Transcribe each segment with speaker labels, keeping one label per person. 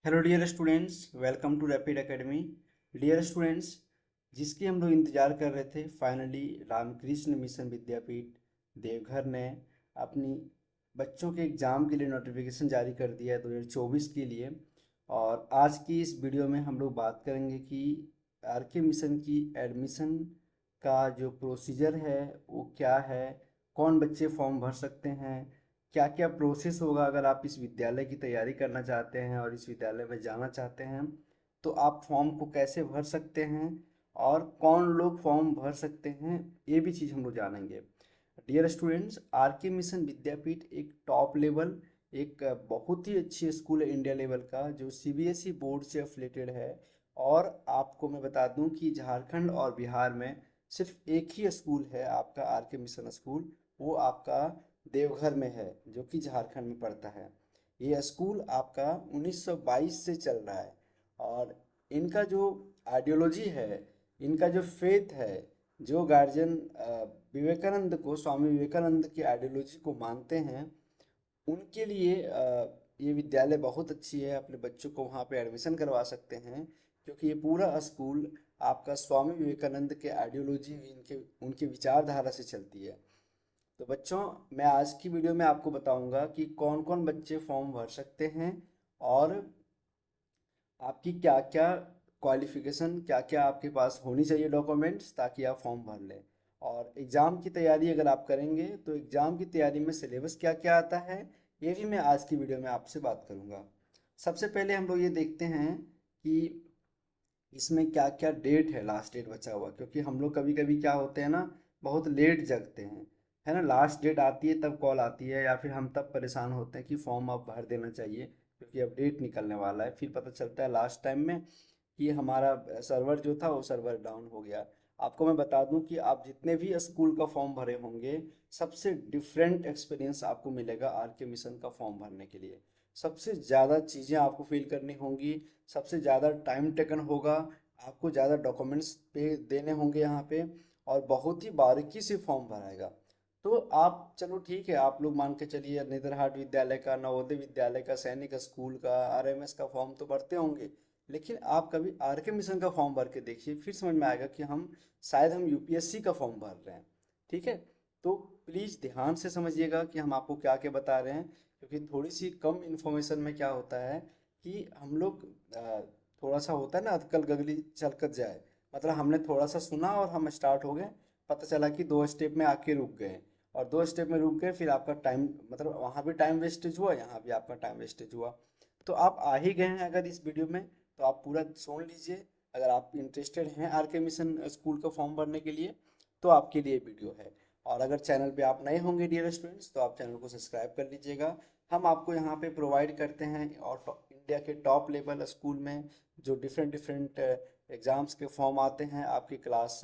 Speaker 1: Hello dear students, welcome to rapid academy. Dear students, जिसकी हम लोग इंतज़ार कर रहे थे, फाइनली रामकृष्ण मिशन विद्यापीठ देवघर ने अपनी बच्चों के एग्ज़ाम के लिए नोटिफिकेशन जारी कर दिया है 2024 के लिए। और आज की इस वीडियो में हम लोग बात करेंगे कि आर के मिशन की एडमिशन का जो प्रोसीजर है वो क्या है, कौन बच्चे फॉर्म भर सकते हैं, क्या क्या प्रोसेस होगा अगर आप इस विद्यालय की तैयारी करना चाहते हैं और इस विद्यालय में जाना चाहते हैं, तो आप फॉर्म को कैसे भर सकते हैं और कौन लोग फॉर्म भर सकते हैं, ये भी चीज़ हम लोग जानेंगे। डियर स्टूडेंट्स, आर के मिशन विद्यापीठ एक टॉप लेवल, एक बहुत ही अच्छी स्कूल है इंडिया लेवल का, जो सीबीएसई बोर्ड से एफिलेटेड है। और आपको मैं बता दूं कि झारखंड और बिहार में सिर्फ एक ही स्कूल है आपका आर के मिशन स्कूल, वो आपका देवघर में है, जो कि झारखंड में पड़ता है। ये स्कूल आपका 1922 से चल रहा है। और इनका जो आइडियोलॉजी है, इनका जो फेथ है, जो गार्जियन विवेकानंद को, स्वामी विवेकानंद की आइडियोलॉजी को मानते हैं, उनके लिए ये विद्यालय बहुत अच्छी है। अपने बच्चों को वहाँ पे एडमिशन करवा सकते हैं, क्योंकि ये पूरा स्कूल आपका स्वामी विवेकानंद के आइडियोलॉजी, इनके उनकी विचारधारा से चलती है। तो बच्चों, मैं आज की वीडियो में आपको बताऊंगा कि कौन कौन बच्चे फॉर्म भर सकते हैं और आपकी क्या क्या क्वालिफिकेशन, क्या क्या आपके पास होनी चाहिए डॉक्यूमेंट्स, ताकि आप फॉर्म भर लें। और एग्ज़ाम की तैयारी अगर आप करेंगे तो एग्ज़ाम की तैयारी में सिलेबस क्या क्या आता है, ये भी मैं आज की वीडियो में आपसे बात करूंगा। सबसे पहले हम लोग ये देखते हैं कि इसमें क्या क्या डेट है, लास्ट डेट बचा हुआ, क्योंकि हम लोग कभी कभी क्या होते हैं ना, बहुत लेट जगते हैं, है ना। लास्ट डेट आती है तब कॉल आती है, या फिर हम तब परेशान होते हैं कि फॉर्म अब भर देना चाहिए क्योंकि अब डेट निकलने वाला है। फिर पता चलता है लास्ट टाइम में कि हमारा सर्वर जो था वो सर्वर डाउन हो गया। आपको मैं बता दूं कि आप जितने भी स्कूल का फॉर्म भरे होंगे, सबसे डिफरेंट एक्सपीरियंस आपको मिलेगा आर के मिशन का फॉर्म भरने के लिए। सबसे ज़्यादा चीज़ें आपको फिल करनी होंगी, सबसे ज़्यादा टाइम टेकन होगा, आपको ज़्यादा डॉक्यूमेंट्स पे देने होंगे यहाँ पे, और बहुत ही बारीकी से फॉर्म भराएगा। तो आप, चलो ठीक है, आप लोग मान के चलिए नेतरहाट विद्यालय का, नवोदय विद्यालय का, सैनिक स्कूल का, आरएमएस का फॉर्म तो भरते होंगे, लेकिन आप कभी आर के मिशन का फॉर्म भर के देखिए, फिर समझ में आएगा कि हम शायद हम यूपीएससी का फॉर्म भर रहे हैं। ठीक है। तो प्लीज़ ध्यान से समझिएगा कि हम आपको क्या क्या बता रहे हैं, क्योंकि थोड़ी सी कम इन्फॉर्मेशन में क्या होता है कि हम लोग थोड़ा सा होता है ना, अदकल गगली चलकत जाए, मतलब हमने थोड़ा सा सुना और हम स्टार्ट हो गए, पता चला कि 2 स्टेप में आके रुक गए, और 2 स्टेप में रुक गए, फिर आपका टाइम, मतलब वहाँ भी टाइम वेस्टेज हुआ, यहाँ भी आपका टाइम वेस्टेज हुआ। तो आप आ ही गए हैं अगर इस वीडियो में, तो आप पूरा सुन लीजिए। अगर आप इंटरेस्टेड हैं आर के मिशन स्कूल का फॉर्म भरने के लिए, तो आपके लिए वीडियो है। और अगर चैनल पे आप नए होंगे डियर स्टूडेंट्स, तो आप चैनल को सब्सक्राइब कर लीजिएगा। हम आपको यहाँ पे प्रोवाइड करते हैं और इंडिया के टॉप लेवल स्कूल में जो डिफरेंट डिफरेंट एग्ज़ाम्स के फॉर्म आते हैं, आपकी क्लास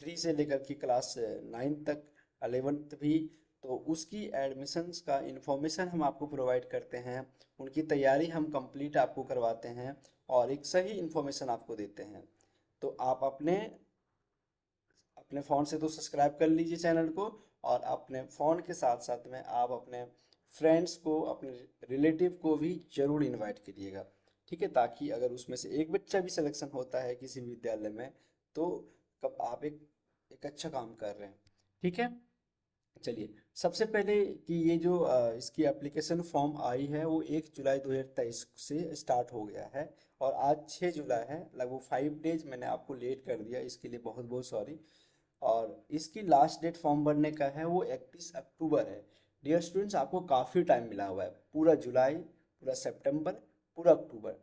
Speaker 1: 3 से लेकर की क्लास 9 तक, 11th भी, तो उसकी एडमिशन्स का इंफॉर्मेशन हम आपको प्रोवाइड करते हैं। उनकी तैयारी हम कंप्लीट आपको करवाते हैं और एक सही इंफॉर्मेशन आपको देते हैं। तो आप अपने अपने फ़ोन से तो सब्सक्राइब कर लीजिए चैनल को, और अपने फ़ोन के साथ साथ में आप अपने फ्रेंड्स को, अपने रिलेटिव को भी ज़रूर इनवाइट करिएगा। ठीक है, ताकि अगर उसमें से एक बच्चा भी सिलेक्शन होता है किसी विद्यालय में, तो कब आप एक एक अच्छा काम कर रहे हैं। ठीक है। चलिए, सबसे पहले कि ये जो इसकी एप्लीकेशन फॉर्म आई है वो 1 जुलाई 2023 से स्टार्ट हो गया है, और आज 6 जुलाई है, लगभग 5 डेज मैंने आपको लेट कर दिया, इसके लिए बहुत बहुत सॉरी। और इसकी लास्ट डेट फॉर्म भरने का है वो 31 अक्टूबर है। डियर स्टूडेंट्स, आपको काफ़ी टाइम मिला हुआ है, पूरा जुलाई, पूरा सितंबर, पूरा अक्टूबर,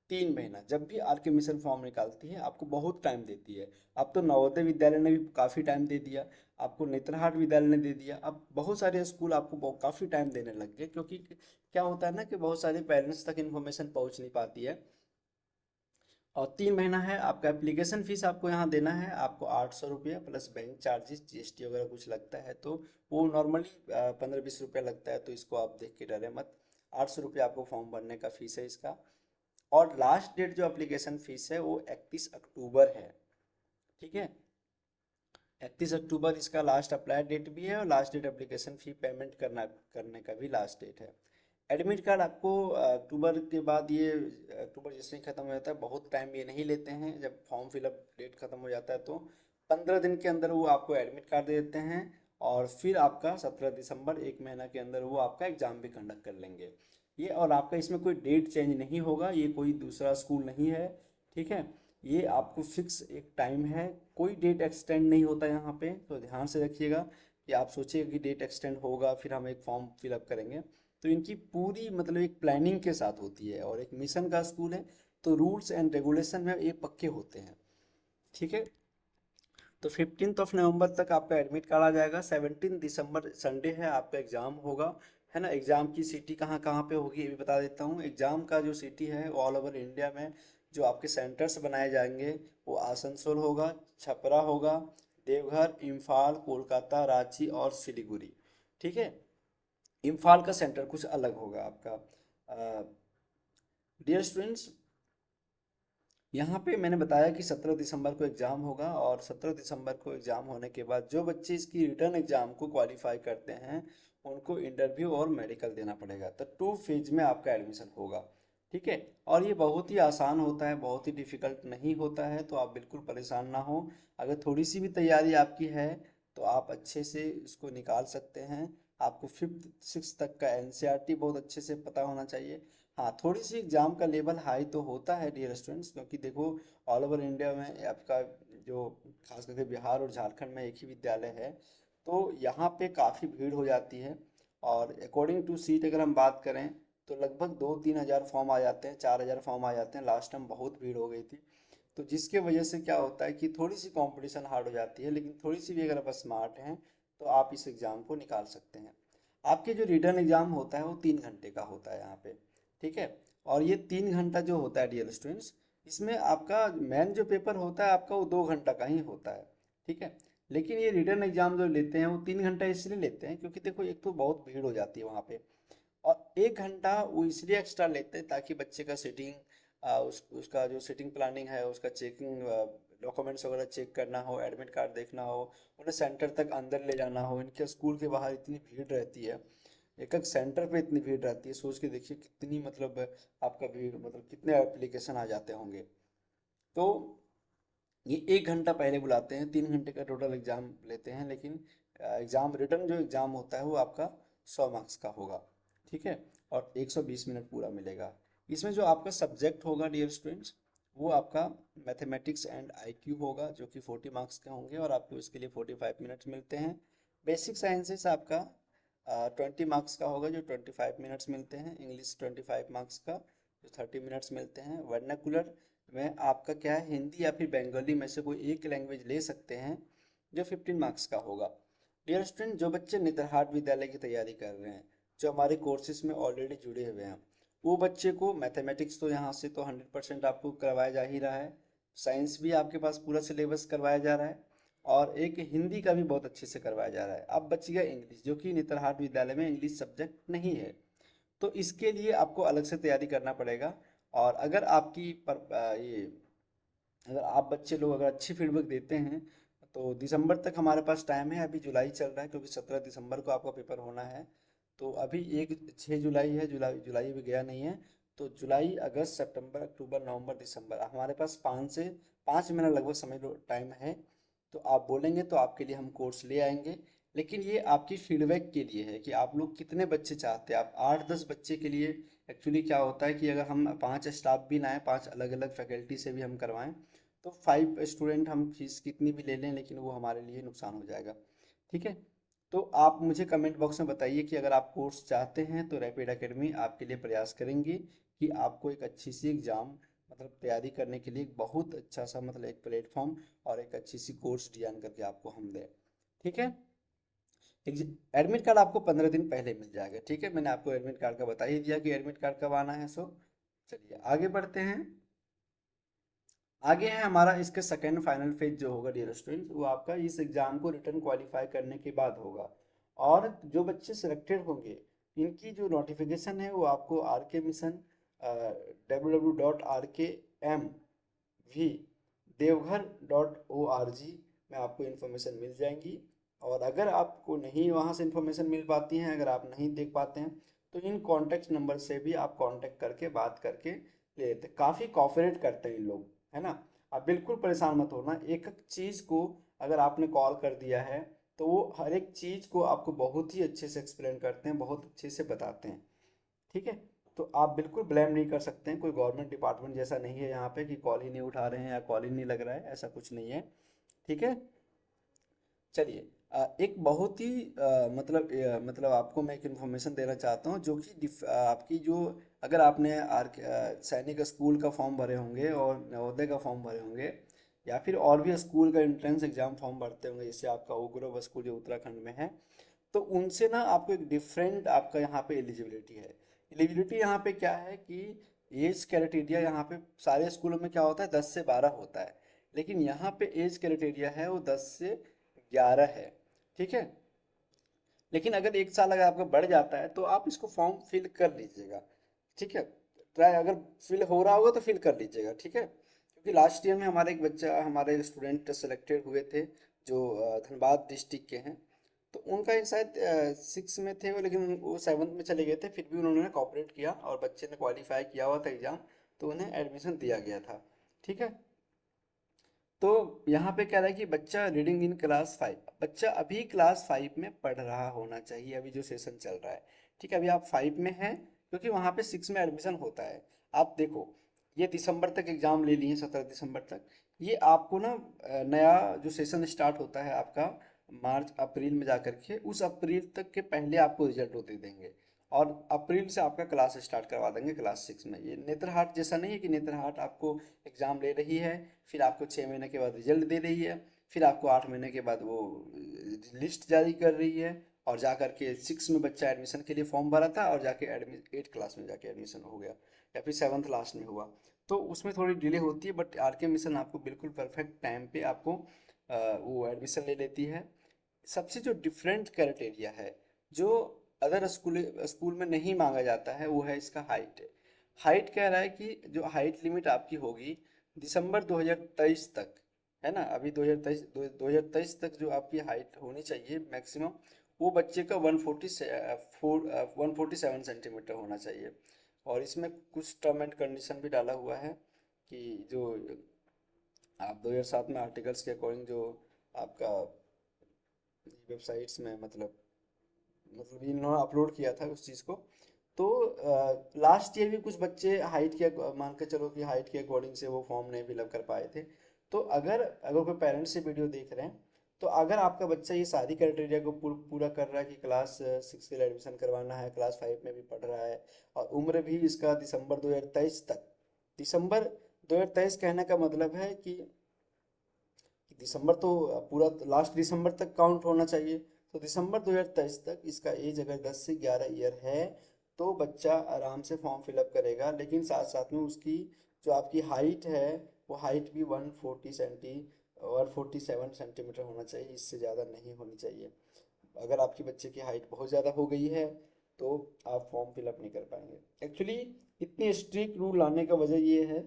Speaker 1: 3 महीना। जब भी आर के मिशन फॉर्म निकालती है आपको बहुत टाइम देती है। अब तो नवोदय विद्यालय ने भी काफ़ी टाइम दे दिया, आपको नेतरहाट विद्यालय ने दे दिया, अब बहुत सारे स्कूल आपको काफ़ी टाइम देने लग गए, क्योंकि क्या होता है ना कि बहुत सारे पेरेंट्स तक इन्फॉर्मेशन पहुंच नहीं पाती है। और 3 महीना है आपका। एप्लीकेशन फ़ीस आपको यहाँ देना है, आपको 800 रुपया प्लस बैंक चार्जेस, जीएसटी वगैरह कुछ लगता है, तो वो नॉर्मली 15-20 रुपया लगता है, तो इसको आप देख के डरे मत। 800 रुपया आपको फॉर्म भरने का फ़ीस है इसका। और लास्ट डेट जो एप्लीकेशन फ़ीस है वो 31 अक्टूबर है। ठीक है, 31 अक्टूबर इसका लास्ट अप्लाई डेट भी है, और last date application fee payment करने का भी लास्ट डेट है। एडमिट कार्ड आपको अक्टूबर के बाद, ये अक्टूबर जैसे ही ख़त्म हो जाता है, बहुत टाइम ये नहीं लेते हैं। जब फॉर्म फिलअप डेट ख़त्म हो जाता है तो 15 दिन के अंदर वो आपको एडमिट कार्ड दे देते हैं। और फिर आपका 17 दिसंबर, 1 महीना के अंदर वो आपका एग्ज़ाम भी कंडक्ट कर लेंगे। ये, और आपका इसमें कोई डेट चेंज नहीं होगा, ये कोई दूसरा स्कूल नहीं है, ठीक है। ये आपको फिक्स एक टाइम है, कोई डेट एक्सटेंड नहीं होता यहाँ पे, तो ध्यान से रखिएगा कि आप सोचिएगा कि डेट एक्सटेंड होगा फिर हम एक फॉर्म फिलअप करेंगे। तो इनकी पूरी मतलब एक प्लानिंग के साथ होती है, और एक मिशन का स्कूल है, तो रूल्स एंड रेगुलेशन में ये पक्के होते हैं, ठीक है। तो 15 नवंबर तक आपका एडमिट कार्ड आ जाएगा। 17 दिसंबर संडे है, आपका एग्ज़ाम होगा, है ना। एग्ज़ाम की सिटी कहाँ कहाँ पे होगी ये भी बता देता हूँ। एग्ज़ाम का जो सिटी है ऑल ओवर इंडिया में जो आपके सेंटर्स बनाए जाएंगे, वो आसनसोल होगा, छपरा होगा, देवघर, इम्फाल, कोलकाता, रांची और सिलीगुड़ी, ठीक है। इम्फाल का सेंटर कुछ अलग होगा आपका। डियर स्टूडेंट्स, यहाँ पे मैंने बताया कि 17 दिसंबर को एग्ज़ाम होगा, और 17 दिसंबर को एग्ज़ाम होने के बाद जो बच्चे इसकी रिटर्न एग्ज़ाम को क्वालिफाई करते हैं उनको इंटरव्यू और मेडिकल देना पड़ेगा। तो 2 फेज में आपका एडमिशन होगा, ठीक है। और ये बहुत ही आसान होता है, बहुत ही डिफ़िकल्ट नहीं होता है, तो आप बिल्कुल परेशान ना हो। अगर थोड़ी सी भी तैयारी आपकी है तो आप अच्छे से इसको निकाल सकते हैं। आपको 5th 6th तक का एनसीईआरटी बहुत अच्छे से पता होना चाहिए। हाँ, थोड़ी सी एग्जाम का लेवल हाई तो होता है डियर स्टूडेंट्स, क्योंकि देखो ऑल ओवर इंडिया में आपका जो खास करके बिहार और झारखंड में एक ही विद्यालय है, तो यहाँ पे काफ़ी भीड़ हो जाती है। और अकॉर्डिंग टू सीट अगर हम बात करें तो लगभग 2-3 हज़ार फॉर्म आ जाते हैं, 4 हज़ार फॉर्म आ जाते हैं। लास्ट टाइम बहुत भीड़ हो गई थी, तो जिसके वजह से क्या होता है कि थोड़ी सी कंपटीशन हार्ड हो जाती है, लेकिन थोड़ी सी भी अगर आप स्मार्ट हैं तो आप इस एग्ज़ाम को निकाल सकते हैं। आपके जो रिटर्न एग्ज़ाम होता है वो 3 घंटे का होता है यहाँ पे, ठीक है। और ये 3 घंटा जो होता है डियर स्टूडेंट्स, इसमें आपका मेन जो पेपर होता है आपका वो 2 घंटा का ही होता है, ठीक है। लेकिन ये रिटर्न एग्जाम जो लेते हैं वो 3 घंटा इसलिए लेते हैं क्योंकि देखो एक तो बहुत भीड़ हो जाती है वहाँ पे, और 1 घंटा वो इसलिए एक्स्ट्रा लेते हैं ताकि बच्चे का सीटिंग, उसका जो सीटिंग प्लानिंग है, उसका चेकिंग, डॉक्यूमेंट्स वगैरह चेक करना हो, एडमिट कार्ड देखना हो, उन्हें सेंटर तक अंदर ले जाना हो। इनके स्कूल के बाहर इतनी भीड़ रहती है, एक एक सेंटर पे इतनी भीड़ रहती है, सोच के देखिए कितनी मतलब आपका भीड़, मतलब कितने एप्लीकेशन आ जाते होंगे। तो ये 1 घंटा पहले बुलाते हैं, 3 घंटे का टोटल एग्जाम लेते हैं, लेकिन एग्जाम रिटर्न जो एग्जाम होता है वो आपका 100 मार्क्स का होगा, ठीक है। और 120 मिनट पूरा मिलेगा। इसमें जो आपका सब्जेक्ट होगा डियर स्टूडेंट्स, वो आपका मैथमेटिक्स एंड आईक्यू होगा, जो कि 40 मार्क्स के होंगे, और आपको इसके लिए 45 मिनट्स मिलते हैं। बेसिक साइंसेस आपका 20 मार्क्स का होगा, जो 25 मिनट्स मिलते हैं। इंग्लिश 25 मार्क्स का, जो 30 मिनट्स मिलते हैं। वर्नाकुलर में आपका क्या है, हिंदी या फिर बंगाली में से कोई एक लैंग्वेज ले सकते हैं, जो 15 मार्क्स का होगा। डियर स्टूडेंट, जो बच्चे नेतरहाट विद्यालय की तैयारी कर रहे हैं, जो हमारे कोर्सेज में ऑलरेडी जुड़े हुए हैं, वो बच्चे को मैथमेटिक्स तो यहाँ से तो 100% आपको करवाया जा ही रहा है। साइंस भी आपके पास पूरा सिलेबस करवाया जा रहा है, और एक हिंदी का भी बहुत अच्छे से करवाया जा रहा है। अब बच गया इंग्लिश, जो कि नेतरहाट विद्यालय में इंग्लिश सब्जेक्ट नहीं है, तो इसके लिए आपको अलग से तैयारी करना पड़ेगा। और अगर आपकी ये, अगर आप बच्चे लोग अगर अच्छी फीडबैक देते हैं तो दिसंबर तक हमारे पास टाइम है। अभी जुलाई चल रहा है क्योंकि 17 दिसंबर को आपका पेपर होना है, तो अभी एक 6 जुलाई है, जुलाई जुलाई भी गया नहीं है। तो जुलाई, अगस्त, सितंबर, अक्टूबर, नवंबर, दिसंबर, हमारे पास 5 से 5 महीना लगभग समय टाइम है। तो आप बोलेंगे तो आपके लिए हम कोर्स ले आएंगे, लेकिन ये आपकी फीडबैक के लिए है कि आप लोग कितने बच्चे चाहते हैं। आप 8-10 बच्चे के लिए, एक्चुअली क्या होता है कि अगर हम 5 स्टाफ भी लाएं, 5 अलग अलग फैकल्टी से भी हम करवाएं, तो 5 स्टूडेंट हम फीस कितनी भी ले लें, लेकिन वो हमारे लिए नुकसान हो जाएगा, ठीक है। तो आप मुझे कमेंट बॉक्स में बताइए कि अगर आप कोर्स चाहते हैं तो रैपिड एकेडमी आपके लिए प्रयास करेंगी कि आपको एक अच्छी सी एग्ज़ाम मतलब तैयारी करने के लिए एक बहुत अच्छा सा मतलब एक प्लेटफॉर्म और एक अच्छी सी कोर्स डिजाइन करके आपको हम दें, ठीक है। एडमिट कार्ड आपको 15 दिन पहले मिल जाएगा, ठीक है। मैंने आपको एडमिट कार्ड का बता ही दिया कि एडमिट कार्ड कब आना है। सो चलिए आगे बढ़ते हैं। आगे है हमारा इसके सेकेंड फाइनल फेज जो होगा डियर स्टूडेंट्स, वो आपका इस एग्जाम को रिटर्न क्वालिफाई करने के बाद होगा। और जो बच्चे सिलेक्टेड होंगे, इनकी जो नोटिफिकेशन है वो आपको आर के मिशन www.rkmv devghar.org में आपको इन्फॉर्मेशन मिल जाएंगी। और अगर आपको नहीं वहाँ से इन्फॉर्मेशन मिल पाती हैं, अगर आप नहीं देख पाते हैं, तो इन कॉन्टेक्ट नंबर से भी आप कांटेक्ट करके बात करके ले लेते, काफ़ी कॉपरेट करते हैं इन लोग, है ना। आप बिल्कुल परेशान मत होना, एक एक चीज़ को अगर आपने कॉल कर दिया है तो वो हर एक चीज़ को आपको बहुत ही अच्छे से एक्सप्लेन करते हैं, बहुत अच्छे से बताते हैं, ठीक है। तो आप बिल्कुल ब्लेम नहीं कर सकते हैं, कोई गवर्नमेंट डिपार्टमेंट जैसा नहीं है यहाँ पे कि कॉल ही नहीं उठा रहे हैं या कॉल ही नहीं लग रहा है, ऐसा कुछ नहीं है, ठीक है। चलिए, एक बहुत ही मतलब आपको मैं एक इन्फॉर्मेशन देना चाहता हूँ जो कि आपकी जो, अगर आपने सैनिक स्कूल का फॉर्म भरे होंगे और नवोदय का फॉर्म भरे होंगे या फिर और भी स्कूल का एंट्रेंस एग्जाम फॉर्म भरते होंगे, जैसे आपका उग्रव स्कूल जो उत्तराखंड में है, तो उनसे ना आपको एक डिफरेंट आपका यहाँ पे एलिजिबिलिटी है। एलिजिबिलिटी यहाँ पे क्या है कि एज क्राइटेरिया यहाँ पे सारे स्कूलों में क्या होता है, 10 से 12 होता है, लेकिन यहाँ पे एज क्राइटेरिया है वो 10 से 11 है, ठीक है। लेकिन अगर एक साल अगर आपका बढ़ जाता है तो आप इसको फॉर्म फिल कर लीजिएगा, ठीक है। ट्राई अगर फिल हो रहा होगा तो फिल कर लीजिएगा, ठीक है, क्योंकि लास्ट ईयर में हमारे एक बच्चा, हमारे स्टूडेंट सेलेक्टेड हुए थे जो धनबाद डिस्ट्रिक्ट के हैं, तो उनका एक शायद 6 में थे वो, लेकिन वो 7th में चले गए थे, फिर भी उन्होंने कॉपरेट किया और बच्चे ने क्वालिफाई किया हुआ था एग्ज़ाम, तो उन्हें एडमिशन दिया गया था, ठीक है। तो यहाँ पे क्या रहा है कि बच्चा रीडिंग इन क्लास 5, बच्चा अभी क्लास 5 में पढ़ रहा होना चाहिए, अभी जो सेशन चल रहा है, ठीक है। अभी आप 5 में हैं क्योंकि वहाँ पे 6 में एडमिशन होता है। आप देखो, ये दिसंबर तक एग्ज़ाम ले लिए, 17 दिसंबर तक, ये आपको ना नया जो सेशन स्टार्ट होता है आपका मार्च अप्रैल में जा करके, उस अप्रैल तक के पहले आपको रिजल्ट दे देंगे और अप्रैल से आपका क्लास स्टार्ट करवा देंगे क्लास 6 में। ये नेत्रहाट जैसा नहीं है कि नेत्रहाट आपको एग्ज़ाम ले रही है, फिर आपको 6 महीने के बाद रिजल्ट दे रही है, फिर आपको 8 महीने के बाद वो लिस्ट जारी कर रही है, और जा करके 6 में बच्चा एडमिशन के लिए फॉर्म भरा था और जाके 8 क्लास में जाके एडमिशन हो गया, या फिर 7th लास्ट में हुआ, तो उसमें थोड़ी डिले होती है, बट आर के मिशन आपको बिल्कुल परफेक्ट टाइम पे आपको वो एडमिशन ले लेती है। सबसे जो डिफरेंट क्राइटेरिया है, जो अदर स्कूल स्कूल में नहीं मांगा जाता है, वो है इसका हाइट। हाइट कह रहा है कि जो हाइट लिमिट आपकी होगी दिसंबर 2023 तक, है ना, अभी 2023 तक जो आपकी हाइट होनी चाहिए मैक्सिमम, वो बच्चे का 147 होना चाहिए। और इसमें कुछ टर्म एंड कंडीशन भी डाला हुआ है कि जो आप 2007 में आर्टिकल्स के अकॉर्डिंग जो आपका वेबसाइट्स में मतलब इन्होंने अपलोड किया था उस चीज़ को, तो लास्ट ईयर भी कुछ बच्चे हाइट के मान के चलो कि हाइट के अकॉर्डिंग से वो फॉर्म नहीं फिलअप कर पाए थे। तो अगर अगर कोई पेरेंट्स से वीडियो देख रहे हैं, तो अगर आपका बच्चा ये सारी क्राइटेरिया को पूरा कर रहा है कि क्लास 6 के लिए एडमिशन करवाना है, क्लास 5 में भी पढ़ रहा है, और उम्र भी इसका दिसंबर 2023 तक, दिसंबर 2023 कहने का मतलब है कि दिसंबर तो पूरा लास्ट दिसंबर तक काउंट होना चाहिए, तो दिसंबर 2023 तक इसका एज अगर 10 से 11 ईयर है तो बच्चा आराम से फॉर्म फिलअप करेगा, लेकिन साथ साथ में उसकी जो आपकी हाइट है वो हाइट भी 147 होना चाहिए, इससे ज़्यादा नहीं होनी चाहिए। अगर आपके बच्चे की हाइट बहुत ज़्यादा हो गई है तो आप फॉर्म फिलअप नहीं कर पाएंगे। एक्चुअली इतने स्ट्रिक्ट रूल लाने का वजह ये है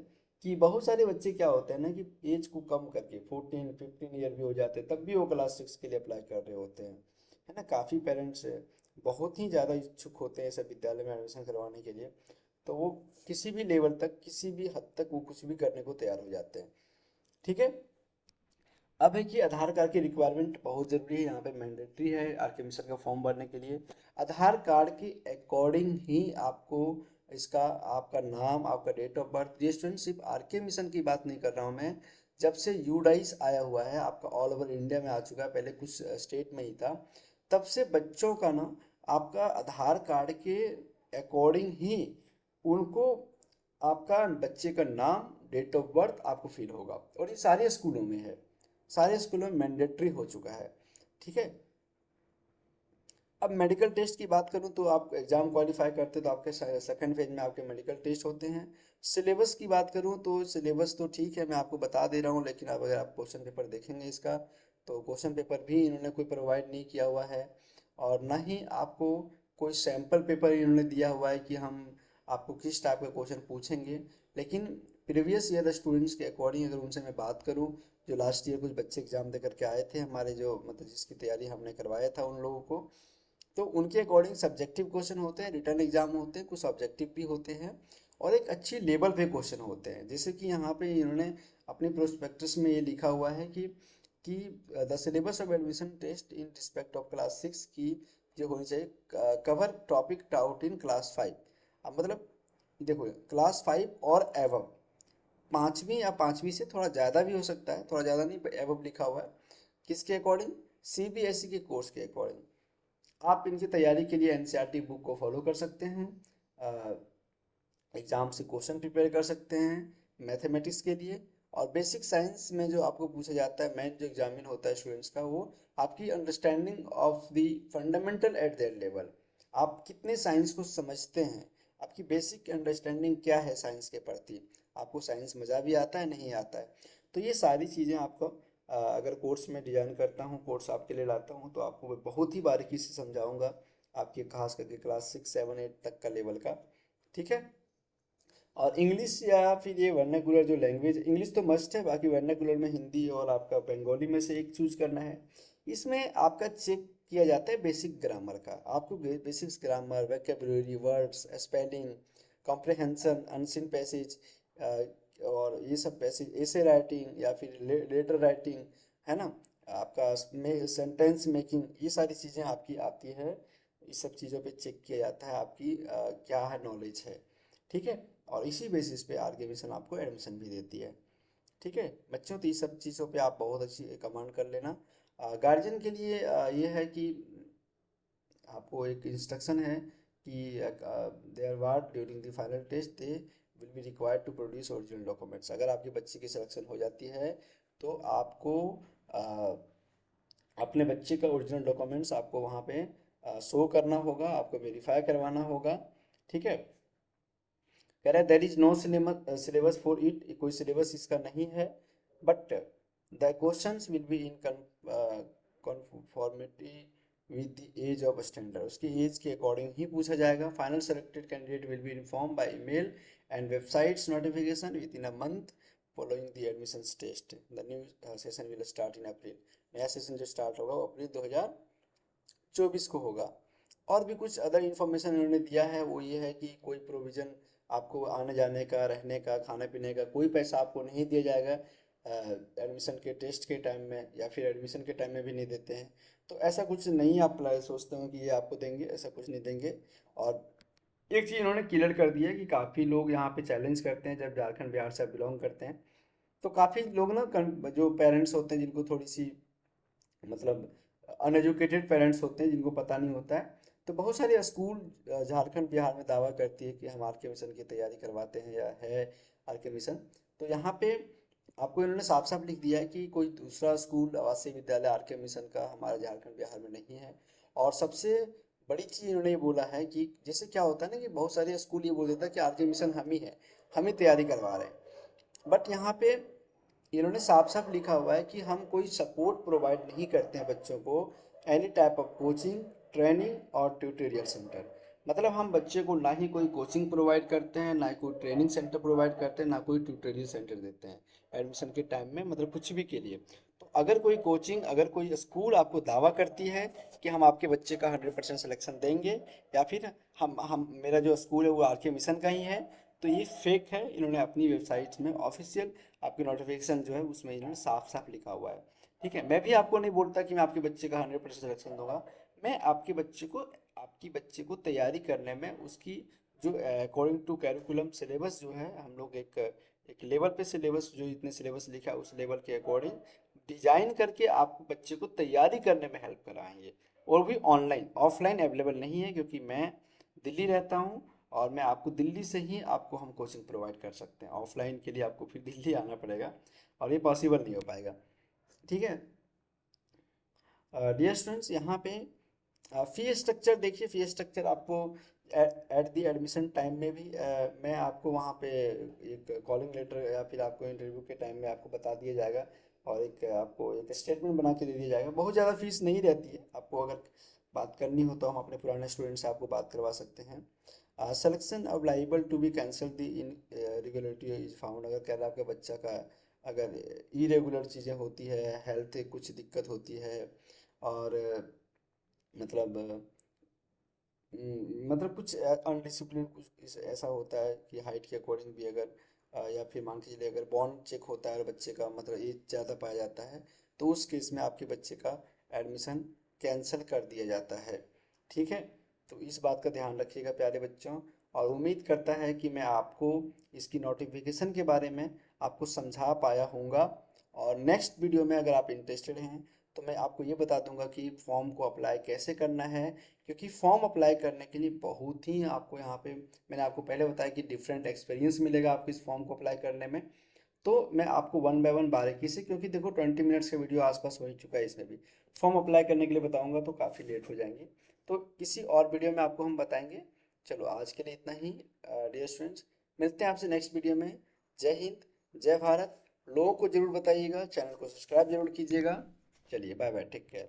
Speaker 1: कि बहुत सारे बच्चे क्या होते हैं ना कि एज को कम करके 14-15 ईयर भी हो जाते हैं, तब भी वो क्लास 6 के लिए अप्लाई कर रहे होते हैं, है ना। काफ़ी पेरेंट्स बहुत ही ज़्यादा इच्छुक होते हैं सब विद्यालय में एडमिशन करवाने के लिए, तो वो किसी भी लेवल तक, किसी भी हद तक वो कुछ भी करने को तैयार हो जाते हैं, ठीक है। अब है कि आधार कार्ड की रिक्वायरमेंट बहुत ज़रूरी है, यहाँ पे मैंडेटरी है आर के मिशन का फॉर्म भरने के लिए। आधार कार्ड के अकॉर्डिंग ही आपको इसका आपका नाम, आपका डेट ऑफ बर्थ, ये स्टूडेंट सिर्फ आर के मिशन की बात नहीं कर रहा हूँ मैं, जब से यूडाइस आया हुआ है आपका ऑल ओवर इंडिया में आ चुका है, पहले कुछ स्टेट में ही था, तब से बच्चों का ना आपका आधार कार्ड के अकॉर्डिंग ही उनको आपका बच्चे का नाम, डेट ऑफ बर्थ आपको फील होगा, और ये सारे स्कूलों में है, सारे स्कूलों में मैंडेटरी हो चुका है, ठीक है। अब मेडिकल टेस्ट की बात करूं तो आप एग्जाम क्वालिफाई करते तो आपके सेकंड फेज में आपके मेडिकल टेस्ट होते हैं। सिलेबस की बात करूं तो सिलेबस तो ठीक है, मैं आपको बता दे रहा हूं, लेकिन अब अगर आप क्वेश्चन पेपर देखेंगे इसका, तो क्वेश्चन पेपर भी इन्होंने कोई प्रोवाइड नहीं किया हुआ है, और ना ही आपको कोई सैम्पल पेपर इन्होंने दिया हुआ है कि हम आपको किस टाइप का क्वेश्चन पूछेंगे। लेकिन प्रीवियस ईयर स्टूडेंट्स के अकॉर्डिंग अगर उनसे मैं बात करूं, जो लास्ट ईयर कुछ बच्चे एग्जाम दे करके आए थे हमारे, जो मतलब जिसकी तैयारी हमने करवाया था उन लोगों को, तो उनके अकॉर्डिंग सब्जेक्टिव क्वेश्चन होते हैं, रिटर्न एग्जाम होते हैं, कुछ ऑब्जेक्टिव भी होते हैं और एक अच्छी लेवल पे क्वेश्चन होते हैं। जैसे कि यहाँ पे इन्होंने अपने प्रोस्पेक्टस में ये लिखा हुआ है कि the syllabus of admission test in respect of class 6 की जो होनी चाहिए cover topic taught in class 5। अब मतलब देखो क्लास 5 और एवव, पाँचवीं या पाँचवीं से थोड़ा ज़्यादा भी हो सकता है, थोड़ा ज़्यादा नहीं, एवव लिखा हुआ है। किसके अकॉर्डिंग? सीबीएसई के कोर्स के अकॉर्डिंग। आप इनकी तैयारी के लिए एनसीईआरटी बुक को फॉलो कर सकते हैं, एग्जाम से क्वेश्चन प्रिपेयर कर सकते हैं मैथमेटिक्स के लिए। और बेसिक साइंस में जो आपको पूछा जाता है, मेन जो एग्जामिन होता है स्टूडेंट्स का, वो आपकी understanding of the fundamental eight their level. आप कितने साइंस को समझते हैं, आपकी बेसिक अंडरस्टैंडिंग क्या है साइंस के प्रति, आपको साइंस मज़ा भी आता है नहीं आता है। तो ये सारी चीज़ें आपको अगर कोर्स में डिज़ाइन करता हूँ, कोर्स आपके लिए लाता हूँ, तो आपको मैं बहुत ही बारीकी से समझाऊंगा, आपके खास करके क्लास 6, 7, 8 तक का लेवल का। ठीक है। और इंग्लिश या फिर ये वर्नाकुलर जो लैंग्वेज, इंग्लिश तो मस्ट है, बाकी वर्नाकुलर में हिंदी और आपका बंगाली में से एक चूज करना है। इसमें आपका चेक किया जाता है बेसिक ग्रामर का। आपको basics grammar, vocabulary, words, spelling, comprehension, unseen passage और ये सब पैसेज, एसे राइटिंग या फिर लेटर राइटिंग, है ना, आपका सेंटेंस मेकिंग, ये सारी चीज़ें आपकी आती है। इस सब चीज़ों पे चेक किया जाता है आपकी क्या है नॉलेज है। ठीक है। और इसी बेसिस पे आर के मिशन आपको एडमिशन भी देती है। ठीक है बच्चों, तो ये सब चीज़ों पे आप बहुत अच्छी कमांड कर लेना। गार्जियन के लिए ये है कि आपको एक इंस्ट्रक्शन है कि their ward during the final test they will be required to produce original documents. अगर आपके बच्चे की सिलेक्शन हो जाती है तो आपको अपने बच्चे का ओरिजिनल डॉक्यूमेंट्स आपको वहाँ पे शो करना होगा, आपको वेरीफाई करवाना होगा। ठीक है। कह रहा है there is no syllabus for it, कोई सिलेबस इसका नहीं है, but the questions will be in conformity with the age of standard. उसकी एज के अकॉर्डिंग ही पूछा जाएगा। Final selected candidate will be inform by email and websites notification within a month following the admissions test. The new session will start in April. नया session जो start होगा वो अप्रैल 2024 को होगा। और भी कुछ अदर इन्फॉर्मेशन उन्होंने दिया है, वो ये है कि कोई प्रोविज़न आपको आने जाने का, रहने का, खाने पीने का कोई पैसा आपको नहीं दिया जाएगा एडमिशन के टेस्ट के टाइम में, या फिर एडमिशन के टाइम में भी नहीं देते हैं। तो ऐसा कुछ नहीं आप सोचते हो कि ये आपको देंगे, ऐसा कुछ नहीं देंगे। और एक चीज़ इन्होंने क्लियर कर दी है कि काफ़ी लोग यहाँ पे चैलेंज करते हैं, जब झारखंड बिहार से बिलोंग करते हैं तो काफ़ी लोग ना जो पेरेंट्स होते हैं जिनको थोड़ी सी मतलब अनएजुकेटेड पेरेंट्स होते हैं, जिनको पता नहीं होता है, तो बहुत सारे स्कूल झारखंड बिहार में दावा करती है कि हम आर के मिशन की तैयारी करवाते हैं या है आर के मिशन। तो यहाँ पे आपको इन्होंने साफ साफ लिख दिया है कि कोई दूसरा स्कूल आवासीय विद्यालय आर के मिशन का हमारे झारखंड बिहार में नहीं है। और सबसे बड़ी चीज़ इन्होंने ये बोला है कि जैसे क्या होता है ना कि बहुत सारे स्कूल ये बोल देता है कि आर के मिशन हम ही है, हम ही तैयारी करवा रहे हैं, बट यहाँ पे इन्होंने साफ साफ लिखा हुआ है कि हम कोई सपोर्ट प्रोवाइड नहीं करते हैं बच्चों को any type of coaching, training और ट्यूटोरियल सेंटर। मतलब हम बच्चे को ना ही कोई कोचिंग प्रोवाइड करते हैं, ना ही कोई ट्रेनिंग सेंटर प्रोवाइड करते हैं, ना कोई ट्यूटोरियल सेंटर देते हैं एडमिशन के टाइम में, मतलब कुछ भी के लिए। तो अगर कोई कोचिंग, अगर कोई स्कूल आपको दावा करती है कि हम आपके बच्चे का 100% सिलेक्शन देंगे, या फिर हम मेरा जो स्कूल है वो आर के मिशन का ही है, तो ये फेक है। इन्होंने अपनी वेबसाइट्स में ऑफिशियल आपकी नोटिफिकेशन जो है उसमें इन्होंने साफ साफ लिखा हुआ है। ठीक है। मैं भी आपको नहीं बोलता कि मैं आपके बच्चे का 100% सिलेक्शन दूंगा। मैं आपकी बच्चे को तैयारी करने में उसकी जो अकॉर्डिंग टू कैरिकुलम सिलेबस जो है, हम लोग एक लेवल पे सिलेबस, जो इतने सिलेबस लिखा है उस लेवल के अकॉर्डिंग डिजाइन करके आपको बच्चे को तैयारी करने में हेल्प कराएंगे। और भी ऑनलाइन, ऑफलाइन अवेलेबल नहीं है, क्योंकि मैं दिल्ली रहता हूँ और मैं आपको दिल्ली से ही आपको हम कोचिंग प्रोवाइड कर सकते हैं। ऑफलाइन के लिए आपको फिर दिल्ली आना पड़ेगा और ये पॉसिबल नहीं हो पाएगा। ठीक है। डियर स्टूडेंट्स, यहाँ पे फी स्ट्रक्चर देखिए। फी स्ट्रक्चर आपको एट द एडमिशन टाइम में भी मैं आपको वहाँ पे एक कॉलिंग लेटर या फिर आपको इंटरव्यू के टाइम में आपको बता दिया जाएगा, और एक आपको एक स्टेटमेंट बना के दे दिया जाएगा। बहुत ज़्यादा फीस नहीं रहती है। आपको अगर बात करनी हो तो हम अपने पुराने स्टूडेंट से आपको बात करवा सकते हैं। सेलेक्शन अब liable to be cancel the irregularity is found. अगर कह रहा है आपके बच्चा का अगर इरेगुलर चीज़ें होती है, हेल्थ कुछ दिक्कत होती है, और मतलब मतलब कुछ अनडिसिप्लिन कुछ ऐसा होता है कि हाइट के अकॉर्डिंग भी अगर या फिर मान के चलिए अगर बॉन्ड चेक होता है और बच्चे का मतलब एज ज़्यादा पाया जाता है, तो उस केस में आपके बच्चे का एडमिशन कैंसिल कर दिया जाता है। ठीक है, तो इस बात का ध्यान रखिएगा प्यारे बच्चों, और उम्मीद करता है कि मैं आपको इसकी नोटिफिकेशन के बारे में आपको समझा पाया हूँगा। और नेक्स्ट वीडियो में अगर आप इंटरेस्टेड हैं तो मैं आपको ये बता दूंगा कि फॉर्म को अप्लाई कैसे करना है, क्योंकि फॉर्म अप्लाई करने के लिए बहुत ही आपको यहाँ पे मैंने आपको पहले बताया कि डिफरेंट एक्सपीरियंस मिलेगा आपको इस फॉर्म को अप्लाई करने में। तो मैं आपको वन बाय वन बारीकी से, क्योंकि देखो 20 मिनट्स का वीडियो आसपास हो ही चुका है, इसमें भी फॉर्म अप्लाई करने के लिए बताऊंगा तो काफ़ी लेट हो जाएंगे। तो किसी और वीडियो में आपको हम बताएंगे। चलो आज के लिए इतना ही डियर स्टूडेंट्स, मिलते हैं आपसे नेक्स्ट वीडियो में। जय हिंद, जय भारत। लोगों को जरूर बताइएगा, चैनल को सब्सक्राइब जरूर कीजिएगा। चलिए बाय बाय, टेक केयर।